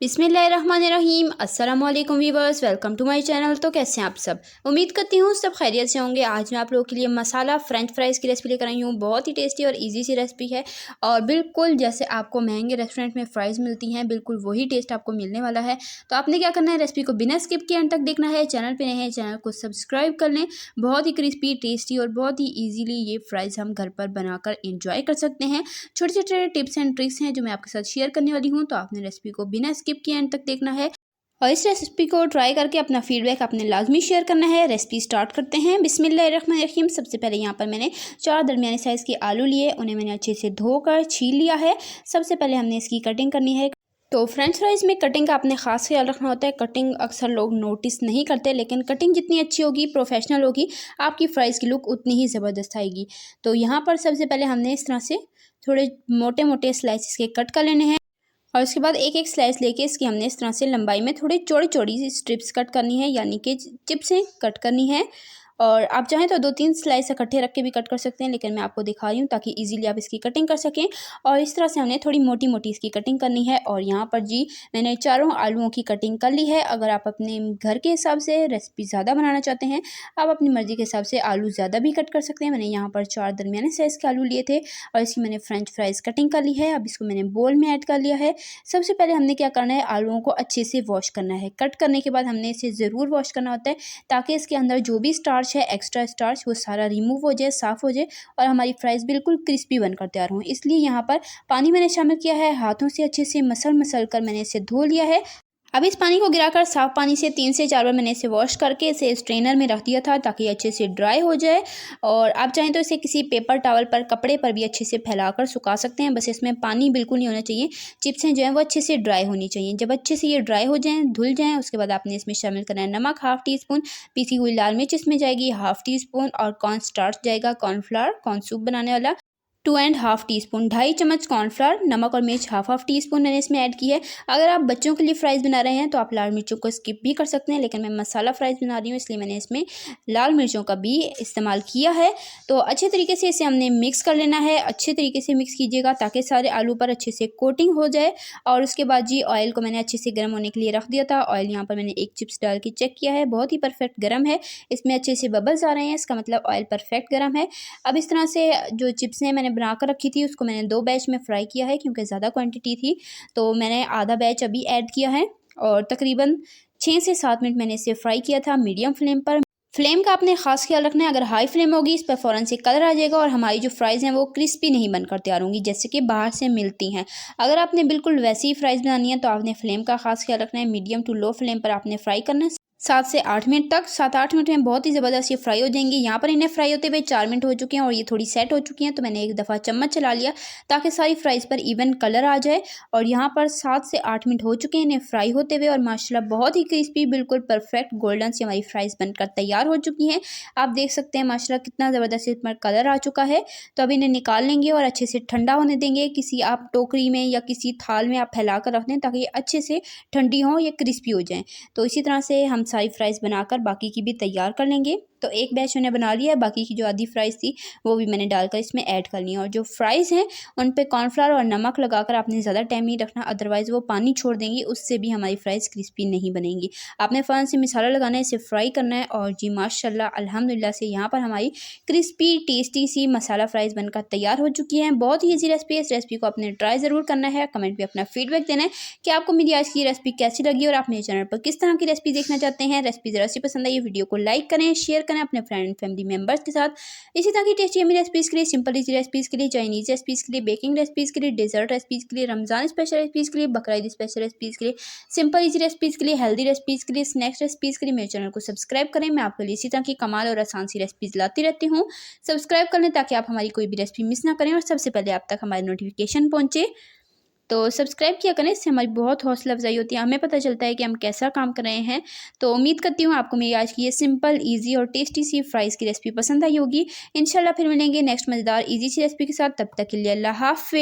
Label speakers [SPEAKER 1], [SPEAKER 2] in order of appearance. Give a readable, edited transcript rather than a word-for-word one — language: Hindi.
[SPEAKER 1] बिस्मिल्लाहिर्रहमानिर्रहीम। अस्सलाम वालेकुम viewers, welcome to my channel. तो कैसे हैं आप सब? उम्मीद करती हूँ सब खैरियत से होंगे। आज मैं आप लोगों के लिए मसाला फ्रेंच फ्राइज़ की रेसिपी लेकर आई हूँ। बहुत ही टेस्टी और इजी सी रेसिपी है और बिल्कुल जैसे आपको महंगे रेस्टोरेंट में फ़्राइज़ मिलती हैं, बिल्कुल वही टेस्ट आपको मिलने वाला है। तो आपने क्या करना है, रेसिपी को बिना स्किप किए एंड तक देखना है। चैनल पर नए हैं, चैनल को सब्सक्राइब कर लें। बहुत ही क्रिस्पी, टेस्टी और बहुत ही ईजीली ये फ़्राइज़ हम घर पर बनाकर इंजॉय कर सकते हैं। छोटे छोटे टिप्स एंड ट्रिक्स हैं जो मैं आपके साथ शेयर करने वाली हूँ। तो आपने रेसिपी को बिना स्किप किए एंड तक देखना है और इस रेसिपी को ट्राई करके अपना फीडबैक आपने लाजमी शेयर करना है। रेसिपी स्टार्ट करते हैं। बिस्मिल्लाहिर्रहमानिर्रहीम। सबसे पहले यहाँ पर मैंने 4 दरमियाने साइज़ के आलू लिए, उन्हें मैंने अच्छे से धोकर छील लिया है। सबसे पहले हमने इसकी कटिंग करनी है। तो फ्रेंच फ्राइज़ में कटिंग का आपने ख़ास ख्याल रखना होता है। कटिंग अक्सर लोग नोटिस नहीं करते, लेकिन कटिंग जितनी अच्छी होगी, प्रोफेशनल होगी, आपकी फ़्राइज़ की लुक उतनी ही ज़बरदस्त आएगी। तो यहाँ पर सबसे पहले हमने इस तरह से थोड़े मोटे मोटे स्लाइसिस के कट कर लेने हैं और उसके बाद एक एक स्लाइस लेके इसकी हमने इस तरह से लंबाई में थोड़ी चौड़ी चौड़ी सी स्ट्रिप्स कट करनी है, यानी कि चिप्सें कट करनी है। और आप चाहें तो 2-3 स्लाइस इकट्ठे रख के भी कट कर सकते हैं, लेकिन मैं आपको दिखा रही हूँ ताकि इजीली आप इसकी कटिंग कर सकें। और इस तरह से हमने थोड़ी मोटी मोटी इसकी कटिंग करनी है। और यहाँ पर जी मैंने चारों आलूओं की कटिंग कर ली है। अगर आप अपने घर के हिसाब से रेसिपी ज़्यादा बनाना चाहते हैं, आप अपनी मर्ज़ी के हिसाब से आलू ज़्यादा भी कट कर सकते हैं। मैंने यहाँ पर 4 दरमियाने साइज़ के आलू लिए थे और इसकी मैंने फ्रेंच फ्राइज़ कटिंग कर ली है। अब इसको मैंने बोल में ऐड कर लिया है। सबसे पहले हमने क्या करना है, आलूओं को अच्छे से वॉश करना है। कट करने के बाद हमने इसे ज़रूर वॉश करना होता है ताकि इसके अंदर जो भी स्टार्च है, एक्स्ट्रा स्टार्च, वो सारा रिमूव हो जाए, साफ़ हो जाए और हमारी फ्राइज़ बिल्कुल क्रिस्पी बनकर तैयार हों। इसलिए यहाँ पर पानी मैंने शामिल किया है। हाथों से अच्छे से मसल कर मैंने इसे धो लिया है। अब इस पानी को गिराकर साफ़ पानी से 3 से 4 बार मैंने इसे वॉश करके इसे स्ट्रेनर में रख दिया था ताकि अच्छे से ड्राई हो जाए। और आप चाहें तो इसे किसी पेपर टॉवल पर, कपड़े पर भी अच्छे से फैलाकर सुखा सकते हैं। बस इसमें पानी बिल्कुल नहीं होना चाहिए। चिप्सें जो हैं वो अच्छे से ड्राई होनी चाहिए। जब अच्छे से ये ड्राई हो जाएँ, धुल जाएँ, उसके बाद आपने इसमें शामिल करना है नमक हाफ़ टी स्पून, पिसी हुई लाल मिर्च इसमें जाएगी हाफ़ टी स्पून और कॉर्न स्टार्च जाएगा, कॉर्नफ्लावर, कॉर्न सूप बनाने वाला 2 एंड हाफ़ टी स्पून, 2.5 चम्मच कॉर्नफ्लावर, नमक और मिर्च हाफ़ टी स्पून मैंने इसमें ऐड की है। अगर आप बच्चों के लिए फ़्राइज़ बना रहे हैं तो आप लाल मिर्चों को स्किप भी कर सकते हैं, लेकिन मैं मसाला फ़्राइज़ बना रही हूँ इसलिए मैंने इसमें लाल मिर्चों का भी इस्तेमाल किया है। तो अच्छे तरीके से इसे हमने मिक्स कर लेना है। अच्छे तरीके से मिक्स कीजिएगा ताकि सारे आलू पर अच्छे से कोटिंग हो जाए। और उसके बाद जी ऑयल को मैंने अच्छे से गर्म होने के लिए रख दिया था। ऑयल यहाँ पर मैंने एक चिप्स डाल के चेक किया है, बहुत ही परफेक्ट गर्म है। इसमें अच्छे से बबल्स आ रहे हैं, इसका मतलब ऑयल परफेक्ट गर्म है। अब इस तरह से जो चिप्सें मैंने बना कर रखी थी उसको मैंने 2 बैच में फ्राई किया है, क्योंकि ज़्यादा क्वांटिटी थी तो मैंने आधा बैच अभी ऐड किया है। और तकरीबन 6 से 7 मिनट मैंने इसे फ्राई किया था मीडियम फ्लेम पर। फ्लेम का आपने खास ख्याल रखना है, अगर हाई फ्लेम होगी इस पर फ़ौरन से कलर आ जाएगा और हमारी जो फ्राइज़ हैं वो क्रिस्पी नहीं बनकर तैयार होंगी जैसे कि बाहर से मिलती हैं। अगर आपने बिल्कुल वैसी ही फ्राइज़ बनानी है तो आपने फ्लेम का खास ख्याल रखना है। मीडियम टू लो फ्लेम पर आपने फ्राई करना है 7 से 8 मिनट तक। 7-8 मिनट में बहुत ही ज़बरदस्त ये फ्राई हो जाएंगी। यहाँ पर इन्हें फ्राई होते हुए 4 मिनट हो चुके हैं और ये थोड़ी सेट हो चुकी हैं, तो मैंने एक दफ़ा चम्मच चला लिया ताकि सारी फ्राइज़ पर इवन कलर आ जाए। और यहाँ पर 7 से 8 मिनट हो चुके हैं इन्हें फ्राई होते हुए और माशाल्लाह बहुत ही क्रिस्पी, बिल्कुल परफेक्ट गोल्डन सी हमारी फ्राइज़ बनकर तैयार हो चुकी हैं। आप देख सकते हैं माशाल्लाह कितना ज़बरदस्त इस पर कलर आ चुका है। तो अब इन्हें निकाल लेंगे और अच्छे से ठंडा होने देंगे। किसी आप टोकरी में या किसी थाल में आप फैला कर रख दें ताकि ये अच्छे से ठंडी हों, ये क्रिस्पी हो जाएँ। तो इसी तरह से हम सारी फ्राइज़ बनाकर बाकी की भी तैयार कर लेंगे। तो एक बैच मैंने बना लिया है, बाकी की जो आधी फ्राइज़ थी वो भी मैंने डालकर इसमें ऐड कर ली है। और जो फ्राइज़ हैं उन पे कॉर्नफ्लावर और नमक लगाकर आपने ज़्यादा टाइम नहीं रखना, अदरवाइज़ वो पानी छोड़ देंगी, उससे भी हमारी फ्राइज़ क्रिस्पी नहीं बनेंगी। आपने फ़ौरन से मसाला लगाना है, इसे फ्राई करना है। और जी माशाल्लाह अल्हम्दुलिल्लाह से यहाँ पर हमारी क्रिस्पी टेस्टी सी मसाला फ्राइज़ बनकर तैयार हो चुकी हैं। बहुत ही ईजी रेसिपी है। इस रेसिपी को आपने ट्राई ज़रूर करना है। कमेंट में अपना फीडबैक देना है कि आपको मेरी आज की रेसिपी कैसी लगी और आप मेरे चैनल पर किस तरह की रेसिपी देखना चाहते हैं। रेसिपी ज़रा सी पसंद आई वीडियो को लाइक करें, शेयर करें अपने फ्रेंड फैमिली मेंबर्स के साथ। इसी तरह की टेस्टी यम्मी रेसिपीज़ के लिए, सिंपल इजी रेसिपीज़ के लिए, चाइनीज़ रेसिपीज़ के लिए, बेकिंग रेसिपीज़ के लिए, डेजर्ट रेसिपीज़ के लिए, रमज़ान स्पेशल रेसिपीज़ के लिए, बकरा स्पेशल रेसिपीज़ के लिए, सिंपल इजी रेसिपीज़ के लिए, हेल्दी रेसिपीज़ के लिए, स्नैक्स रेसिपीज़ के लिए मेरे चैनल को सब्सक्राइब करें। मैं आपके लिए इसी तरह की कमाल और आसान सी रेसिपीज़ लाती रहती हूँ। सब्सक्राइब कर लें ताकि आप हमारी कोई भी रेसिपी मिस ना करें और सबसे पहले आप तक हमारी नोटिफिकेशन पहुँचे। तो सब्सक्राइब किया करें, इससे हमारी बहुत हौसला अफ़ज़ाई होती है, हमें पता चलता है कि हम कैसा काम कर रहे हैं। तो उम्मीद करती हूँ आपको मेरी आज की ये सिंपल, ईज़ी और टेस्टी सी फ्राइज़ की रेसिपी पसंद आई होगी। इंशाल्लाह फिर मिलेंगे नेक्स्ट मज़ेदार ईज़ी सी रेसिपी के साथ। तब तक के लिए अल्लाह हाफ़िज़।